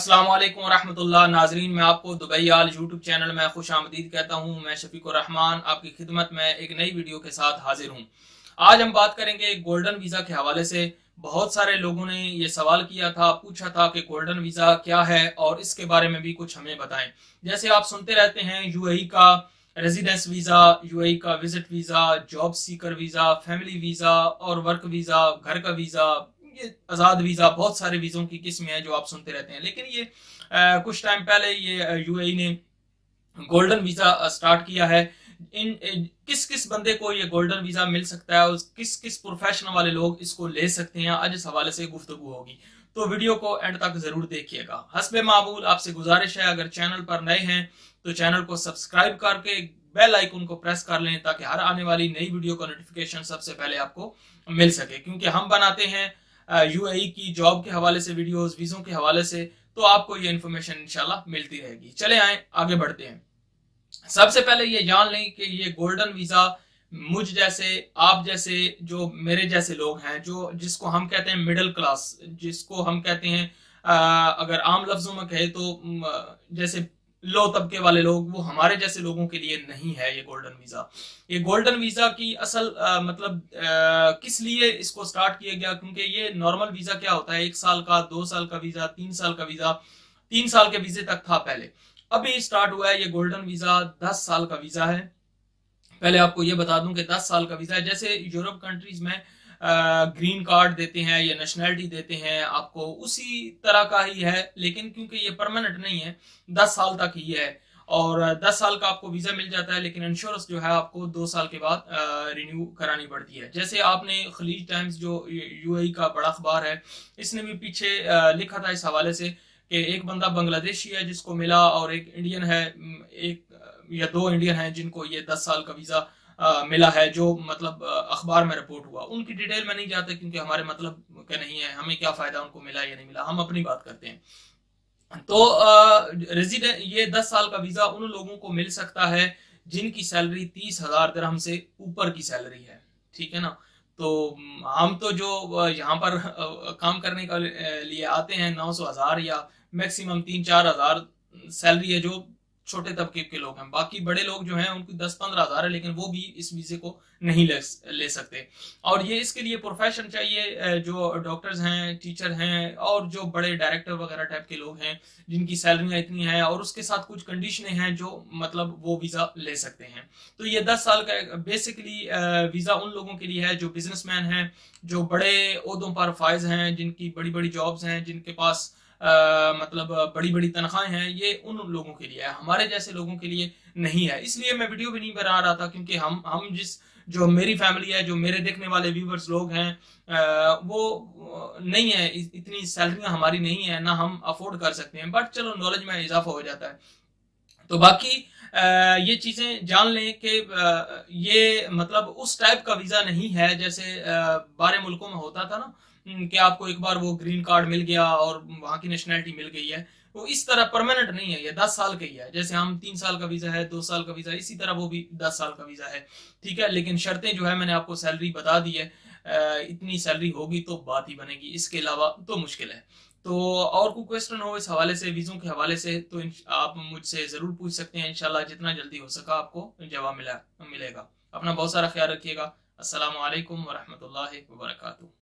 अस्सलाम वालेकुम रहमतुल्लाह। नाजरीन, मैं आपको दुबई आल यूट्यूब चैनल में खुश आमदीद कहता हूँ। मैं शफीकुर रहमान आपकी खिदमत में एक नई वीडियो के साथ हाजिर हूँ। आज हम बात करेंगे गोल्डन वीजा के हवाले से। बहुत सारे लोगों ने ये सवाल किया था, पूछा था कि गोल्डन वीजा क्या है और इसके बारे में भी कुछ हमें बताएं। जैसे आप सुनते रहते हैं यूएई का रेजिडेंस वीजा, यूएई का visit visa, job seeker visa, family visa और वर्क वीजा, घर का वीजा, ये आजाद वीजा, बहुत सारे वीजों की किस्में हैं जो आप सुनते रहते हैं। लेकिन ये कुछ टाइम पहले ये यूएई ने गोल्डन वीजा स्टार्ट किया है। किस किस बंदे को ये गोल्डन वीजा मिल सकता है और किस किस प्रोफेशन वाले लोग इसको ले सकते हैं, आज इस हवाले से गुफ्तगू होगी। तो वीडियो को एंड तक जरूर देखिएगा। हस्बे मामूल आपसे गुजारिश है, अगर चैनल पर नए हैं तो चैनल को सब्सक्राइब करके बेल आइकन को प्रेस कर लें ताकि हर आने वाली नई वीडियो का नोटिफिकेशन सबसे पहले आपको मिल सके। क्योंकि हम बनाते हैं यूएई की जॉब के हवाले से वीडियोस, वीजों के हवाले से, तो आपको ये इन्फॉर्मेशन इंशाल्लाह मिलती रहेगी। चले आए आगे बढ़ते हैं। सबसे पहले ये जान लें कि ये गोल्डन वीजा मुझ जैसे, आप जैसे, जो मेरे जैसे लोग हैं, जो जिसको हम कहते हैं मिडिल क्लास, जिसको हम कहते हैं अगर आम लफ्जों में कहे तो जैसे लो तबके वाले लोग, वो हमारे जैसे लोगों के लिए नहीं है ये गोल्डन वीजा। ये गोल्डन वीजा की असल मतलब किस लिए इसको स्टार्ट किया गया, क्योंकि ये नॉर्मल वीजा क्या होता है, 1 साल का, 2 साल का वीजा, 3 साल का वीजा, 3 साल के वीजे तक था पहले। अभी स्टार्ट हुआ है ये गोल्डन वीजा, 10 साल का वीजा है। पहले आपको ये बता दूं कि 10 साल का वीजा है। जैसे यूरोप कंट्रीज में ग्रीन कार्ड देते हैं या नेशनैलिटी देते हैं आपको, उसी तरह का ही है। लेकिन क्योंकि ये परमानेंट नहीं है, 10 साल तक ही है और 10 साल का आपको वीजा मिल जाता है। लेकिन इंश्योरेंस जो है आपको 2 साल के बाद रिन्यू करानी पड़ती है। जैसे आपने खलीज टाइम्स जो यूएई का बड़ा अखबार है, इसने भी पीछे लिखा था इस हवाले से कि एक बंदा बांग्लादेशी है जिसको मिला और एक इंडियन है, एक या 2 इंडियन हैं जिनको ये 10 साल का वीजा मिला है, जो मतलब अखबार में रिपोर्ट हुआ। उनकी डिटेल में नहीं जाते क्योंकि हमारे मतलब के नहीं है, हमें क्या फायदा उनको मिला या नहीं मिला, हम अपनी बात करते हैं। तो रेजिडेंट ये 10 साल का वीजा उन लोगों को मिल सकता है जिनकी सैलरी 30,000 दिरहम से ऊपर की सैलरी है, ठीक है ना। तो हम तो जो यहाँ पर काम करने के लिए आते हैं, 900,000 या मैक्सिमम 3-4 हजार सैलरी है जो छोटे तबके के लोग हैं। बाकी बड़े लोग जो हैं उनकी 10-15 हजार है, लेकिन वो भी इस वीजे को नहीं ले सकते। और ये इसके लिए प्रोफेशन चाहिए, जो डॉक्टर्स हैं, टीचर हैं और जो बड़े डायरेक्टर वगैरह टाइप के लोग हैं जिनकी सैलरियां इतनी हैं और उसके साथ कुछ कंडीशनें हैं जो मतलब वो वीजा ले सकते हैं। तो ये 10 साल का बेसिकली वीजा उन लोगों के लिए है जो बिजनेसमैन हैं, जो बड़े ओहदों पर फायज हैं, जिनकी बड़ी बड़ी जॉब्स हैं, जिनके पास मतलब बड़ी बड़ी तनख्वाहें हैं। ये उन लोगों के लिए है, हमारे जैसे लोगों के लिए नहीं है। इसलिए मैं वीडियो भी नहीं बना रहा था क्योंकि हम जो मेरी फैमिली है, जो मेरे देखने वाले व्यूवर्स लोग हैं, वो नहीं है, इतनी सैलरियां हमारी नहीं है, ना हम अफोर्ड कर सकते हैं। बट चलो नॉलेज में इजाफा हो जाता है। तो बाकी ये चीजें जान लें कि ये मतलब उस टाइप का वीजा नहीं है जैसे बाहर मुल्कों में होता था ना, कि आपको एक बार वो ग्रीन कार्ड मिल गया और वहां की नेशनैलिटी मिल गई है। वो इस तरह परमानेंट नहीं है, ये 10 साल का ही है। जैसे हम 3 साल का वीजा है, 2 साल का वीजा है, इसी तरह वो भी 10 साल का वीजा है, ठीक है। लेकिन शर्तें जो है मैंने आपको सैलरी बता दी है, इतनी सैलरी होगी तो बात ही बनेगी, इसके अलावा तो मुश्किल है। तो और कोई क्वेश्चन हो इस हवाले से, वीजों के हवाले से, तो आप मुझसे जरूर पूछ सकते हैं। इंशाल्लाह जितना जल्दी हो सका आपको जवाब मिलेगा। अपना बहुत सारा ख्याल रखिएगा। अस्सलाम वालेकुम व रहमतुल्लाहि व बरकातुहू।